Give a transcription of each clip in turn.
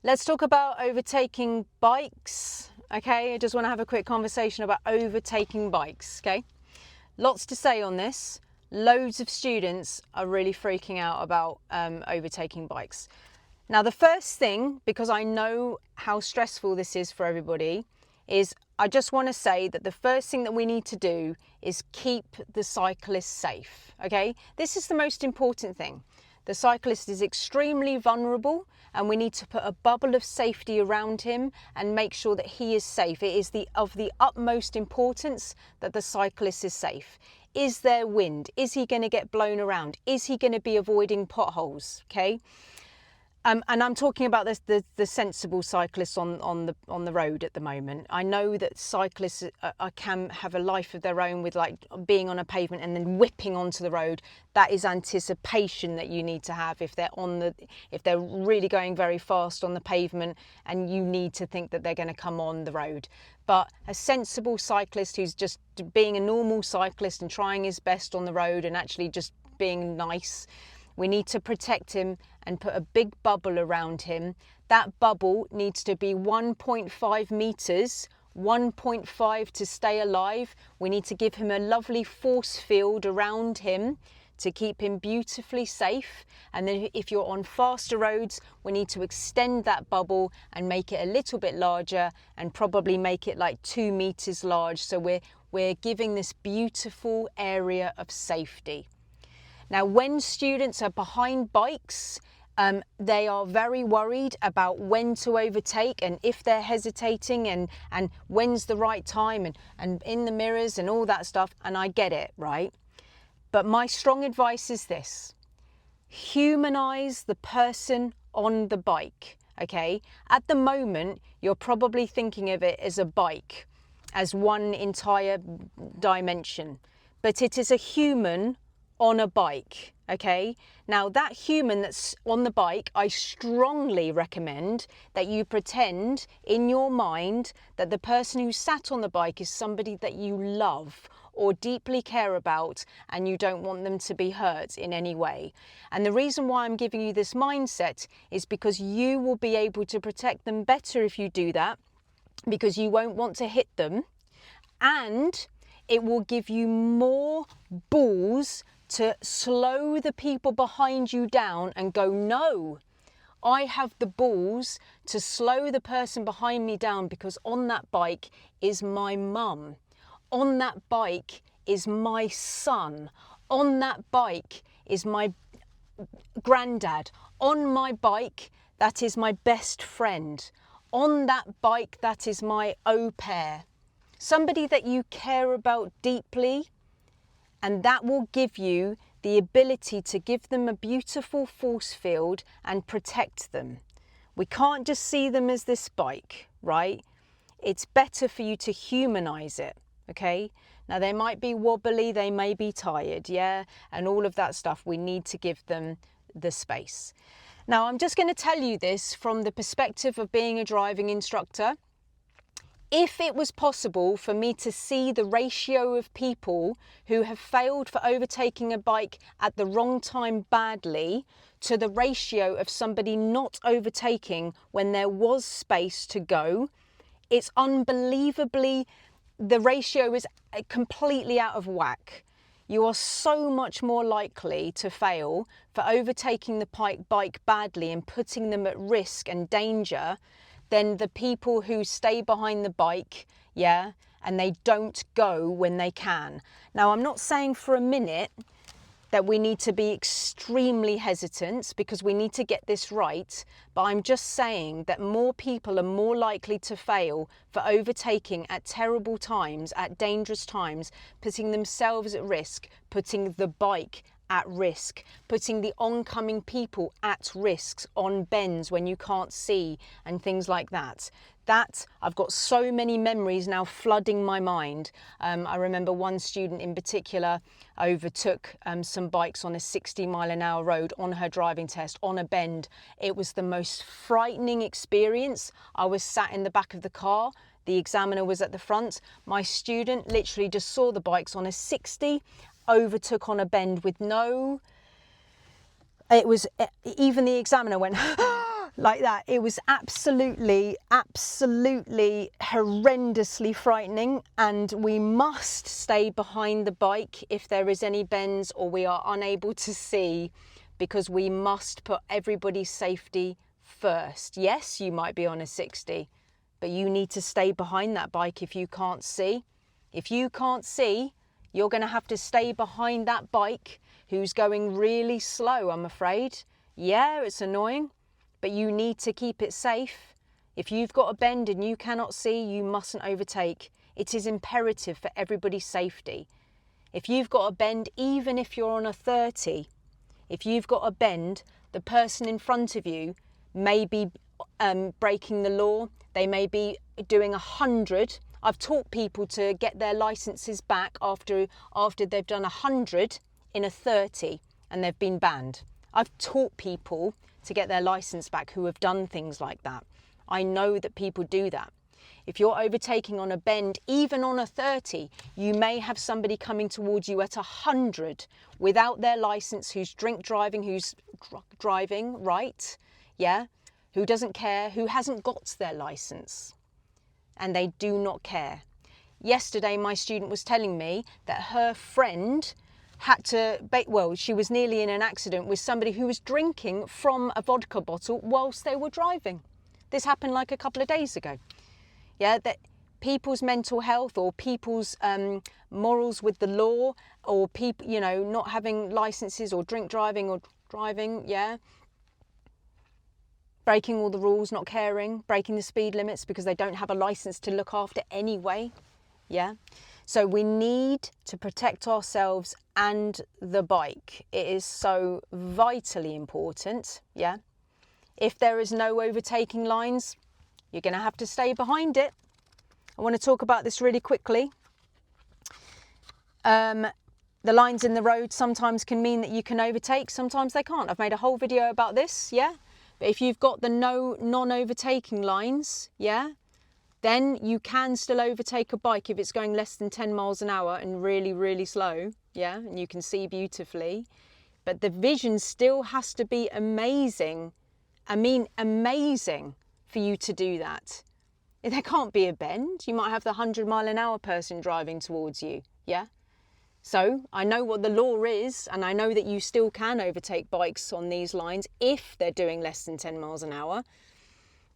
Let's talk about overtaking bikes. Okay, I just want to have a quick conversation about overtaking bikes. Okay, lots to say on this. Loads of students are really freaking out about overtaking bikes. Now, the first thing, because I know how stressful this is for everybody, is I just want to say that the first thing that we need to do is keep the cyclist safe. Okay, this is the most important thing. The cyclist is extremely vulnerable and we need to put a bubble of safety around him and make sure that he is safe. It is of the utmost importance that the cyclist is safe. Is there wind? Is he going to get blown around? Is he going to be avoiding potholes? Okay. And I'm talking about the sensible cyclists on the road at the moment. I know that cyclists can have a life of their own with like being on a pavement and then whipping onto the road. That is anticipation that you need to have if they're really going very fast on the pavement and you need to think that they're going to come on the road. But a sensible cyclist who's just being a normal cyclist and trying his best on the road and actually just being nice, we need to protect him and put a big bubble around him. That bubble needs to be 1.5 meters, 1.5 to stay alive. We need to give him a lovely force field around him to keep him beautifully safe. And then if you're on faster roads, we need to extend that bubble and make it a little bit larger and probably make it like 2 meters large. So we're giving this beautiful area of safety. Now, when students are behind bikes, they are very worried about when to overtake and if they're hesitating and when's the right time and in the mirrors and all that stuff. And I get it, right? But my strong advice is this: humanize the person on the bike, okay? At the moment, you're probably thinking of it as a bike, as one entire dimension, but it is a human on a bike, okay? Now that human that's on the bike, I strongly recommend that you pretend in your mind that the person who sat on the bike is somebody that you love or deeply care about and you don't want them to be hurt in any way. And the reason why I'm giving you this mindset is because you will be able to protect them better if you do that, because you won't want to hit them, and it will give you more balls to slow the people behind you down and go, no, I have the balls to slow the person behind me down because on that bike is my mum. On that bike is my son. On that bike is my granddad. On my bike, that is my best friend. On that bike, that is my au pair. Somebody that you care about deeply. And that will give you the ability to give them a beautiful force field and protect them. We can't just see them as this bike, right? It's better for you to humanize it, okay? Now they might be wobbly, they may be tired, yeah? And all of that stuff, we need to give them the space. Now I'm just going to tell you this from the perspective of being a driving instructor. If it was possible for me to see the ratio of people who have failed for overtaking a bike at the wrong time badly to the ratio of somebody not overtaking when there was space to go, it's unbelievably, the ratio is completely out of whack. You are so much more likely to fail for overtaking the bike badly and putting them at risk and danger than the people who stay behind the bike, yeah, and they don't go when they can. Now, I'm not saying for a minute that we need to be extremely hesitant because we need to get this right, but I'm just saying that more people are more likely to fail for overtaking at terrible times, at dangerous times, putting themselves at risk, putting the bike at risk, putting the oncoming people at risks on bends when you can't see and things like that. That, I've got so many memories now flooding my mind. I remember one student in particular overtook some bikes on a 60-mile-an-hour road on her driving test on a bend. It was the most frightening experience. I was sat in the back of the car. The examiner was at the front. My student literally just saw the bikes on a 60, overtook on a bend with no, it was, even the examiner went, like that. It was absolutely horrendously frightening, and we must stay behind the bike if there is any bends or we are unable to see, because we must put everybody's safety first. Yes, you might be on a 60, but you need to stay behind that bike if you can't see. If you can't see, you're going to have to stay behind that bike who's going really slow, I'm afraid. Yeah, it's annoying, but you need to keep it safe. If you've got a bend and you cannot see, you mustn't overtake. It is imperative for everybody's safety. If you've got a bend, even if you're on a 30, if you've got a bend, the person in front of you may be breaking the law. They may be doing 100. I've taught people to get their licenses back after they've done 100 in a 30 and they've been banned. I've taught people to get their license back who have done things like that. I know that people do that. If you're overtaking on a bend, even on a 30, you may have somebody coming towards you at 100 without their license, who's drink driving, who's driving, right? Yeah, who doesn't care, who hasn't got their license, and they do not care. Yesterday, my student was telling me that her friend had to, she was nearly in an accident with somebody who was drinking from a vodka bottle whilst they were driving. This happened like a couple of days ago. Yeah, that people's mental health or people's morals with the law, or people, you know, not having licenses or drink driving or driving, yeah. Breaking all the rules, not caring, breaking the speed limits because they don't have a license to look after anyway, yeah. So we need to protect ourselves and the bike. It is so vitally important, yeah. If there is no overtaking lines, you're going to have to stay behind it. I want to talk about this really quickly. The lines in the road sometimes can mean that you can overtake, sometimes they can't. I've made a whole video about this, yeah. But if you've got the non-overtaking lines, yeah, then you can still overtake a bike if it's going less than 10 miles an hour and really, really slow, yeah, and you can see beautifully. But the vision still has to be amazing. I mean, amazing for you to do that. There can't be a bend. You might have the 100-mile-an-hour person driving towards you, yeah? So I know what the law is, and I know that you still can overtake bikes on these lines if they're doing less than 10 miles an hour,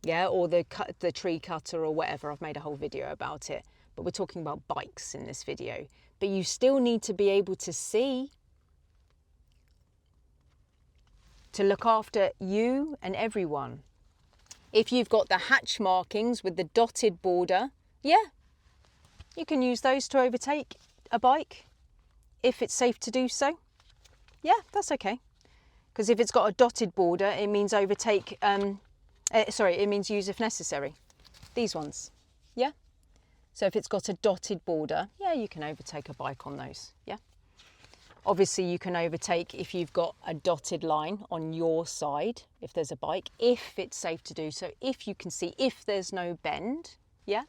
yeah, or the tree cutter or whatever. I've made a whole video about it, but we're talking about bikes in this video. But you still need to be able to see, to look after you and everyone. If you've got the hatch markings with the dotted border, yeah, you can use those to overtake a bike if it's safe to do so. Yeah, that's okay. Because if it's got a dotted border, it means overtake, it means use if necessary. These ones, yeah? So if it's got a dotted border, yeah, you can overtake a bike on those, yeah? Obviously, you can overtake if you've got a dotted line on your side, if there's a bike, if it's safe to do so, if you can see, if there's no bend, yeah?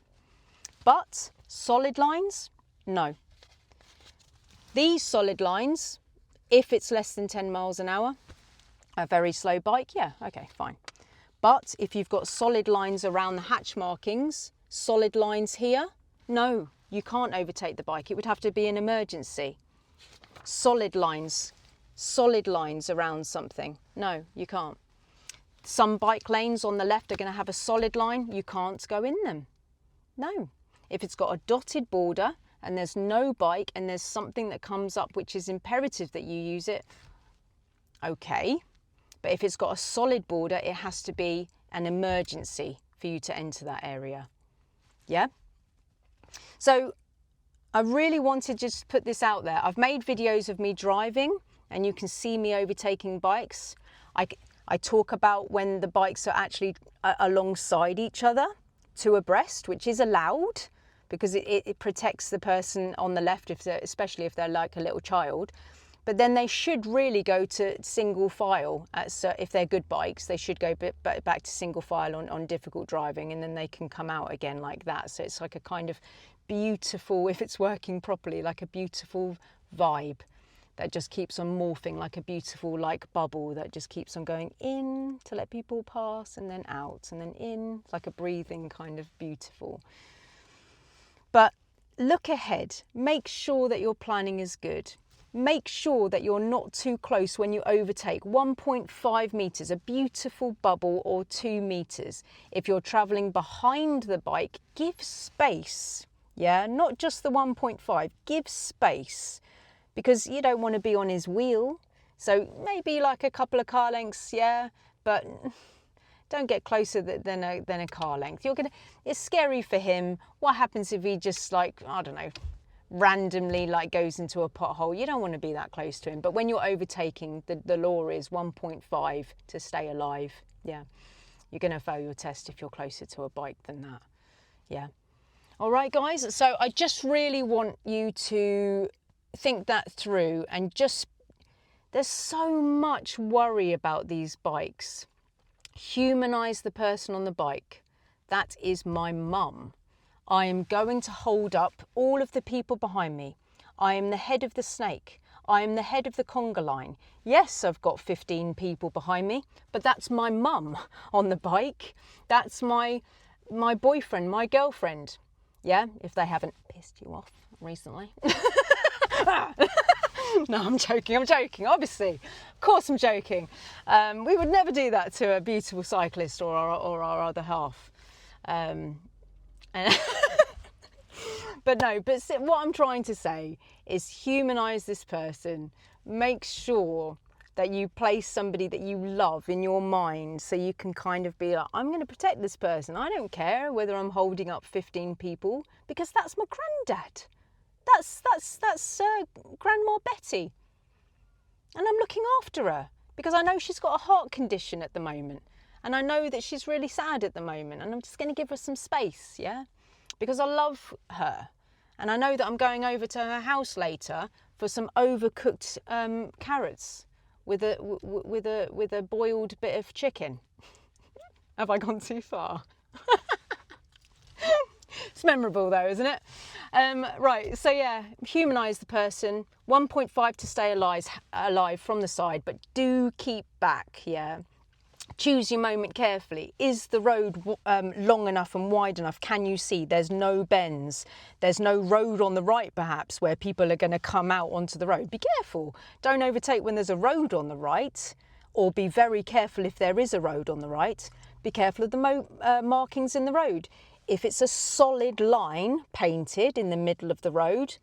But solid lines, no. These solid lines, if it's less than 10 miles an hour, a very slow bike, yeah, okay, fine. But if you've got solid lines around the hatch markings, solid lines here, no, you can't overtake the bike. It would have to be an emergency. Solid lines around something. No, you can't. Some bike lanes on the left are going to have a solid line. You can't go in them. No. If it's got a dotted border and there's no bike and there's something that comes up which is imperative that you use it, okay. But if it's got a solid border, it has to be an emergency for you to enter that area. Yeah? So I really wanted to just put this out there. I've made videos of me driving and you can see me overtaking bikes. I talk about when the bikes are actually alongside each other, two abreast, which is allowed because it protects the person on the left, especially if they're like a little child. But then they should really go to single file. If they're good bikes, they should go back to single file on difficult driving, and then they can come out again like that. So it's like a kind of beautiful, if it's working properly, like a beautiful vibe. that just keeps on morphing like a beautiful like bubble that just keeps on going in to let people pass, and then out, and then in. It's like a breathing kind of beautiful. But look ahead. Make sure that your planning is good. Make sure that you're not too close when you overtake. 1.5 meters, a beautiful bubble, or 2 meters. If you're traveling behind the bike, give space. Yeah, not just the 1.5, give space, because you don't want to be on his wheel. So maybe like a couple of car lengths, yeah, but don't get closer than a car length. It's scary for him. What happens if he just, like, I don't know, randomly like goes into a pothole? You don't want to be that close to him. But when you're overtaking, the law is 1.5 to stay alive. Yeah, you're going to fail your test if you're closer to a bike than that. Yeah. All right, guys. So I just really want you to think that through, and just, there's so much worry about these bikes. Humanize the person on the bike. That is my mum. I am going to hold up all of the people behind me. I am the head of the snake. I am the head of the conga line. Yes, I've got 15 people behind me, but that's my mum on the bike. That's my boyfriend, my girlfriend. Yeah, if they haven't pissed you off recently. No, I'm joking, obviously. Of course I'm joking. We would never do that to a beautiful cyclist or our other half. But what I'm trying to say is humanize this person. Make sure that you place somebody that you love in your mind, so you can kind of be like, I'm going to protect this person. I don't care whether I'm holding up 15 people, because that's my granddad. That's Grandma Betty. And I'm looking after her because I know she's got a heart condition at the moment. And I know that she's really sad at the moment. And I'm just going to give her some space, yeah? Because I love her. And I know that I'm going over to her house later for some overcooked carrots with a boiled bit of chicken. Have I gone too far? It's memorable though, isn't it? Right, so yeah, humanise the person. 1.5 to stay alive from the side, but do keep back, yeah? Choose your moment carefully. Is the road long enough and wide enough? Can you see? There's no bends. There's no road on the right, perhaps, where people are going to come out onto the road. Be careful. Don't overtake when there's a road on the right, or be very careful if there is a road on the right. Be careful of the markings in the road. If it's a solid line painted in the middle of the road,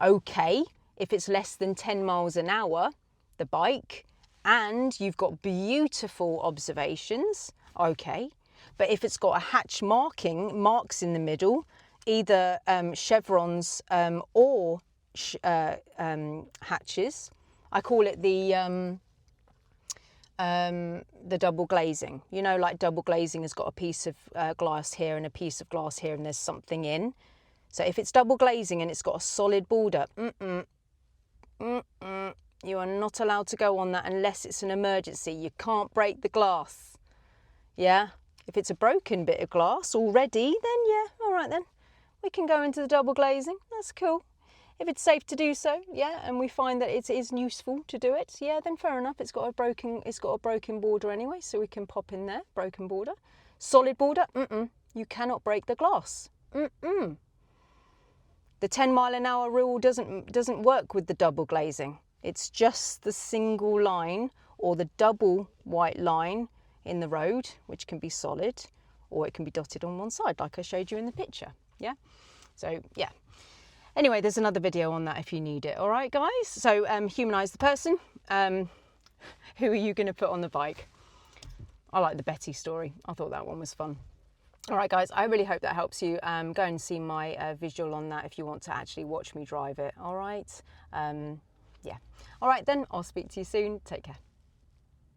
okay. If it's less than 10 miles an hour, the bike, and you've got beautiful observations, okay. But if it's got a hatch marks in the middle, either chevrons or hatches, I call it the double glazing. You know, like double glazing has got a piece of glass here and a piece of glass here, and there's something in. So if it's double glazing and it's got a solid border, you are not allowed to go on that unless it's an emergency. You can't break the glass. Yeah? If it's a broken bit of glass already, then yeah, all right then. We can go into the double glazing. That's cool. If it's safe to do so, yeah, and we find that it is useful to do it, yeah, then fair enough. It's got a broken border anyway, so we can pop in there, broken border. Solid border, you cannot break the glass. The 10 mile an hour rule doesn't work with the double glazing. It's just the single line or the double white line in the road, which can be solid, or it can be dotted on one side, like I showed you in the picture, yeah? So, yeah. Anyway, there's another video on that if you need it. All right, guys? So humanise the person. Who are you going to put on the bike? I like the Betty story. I thought that one was fun. All right, guys, I really hope that helps you. Go and see my visual on that if you want to actually watch me drive it. All right? Yeah. All right, then. I'll speak to you soon. Take care.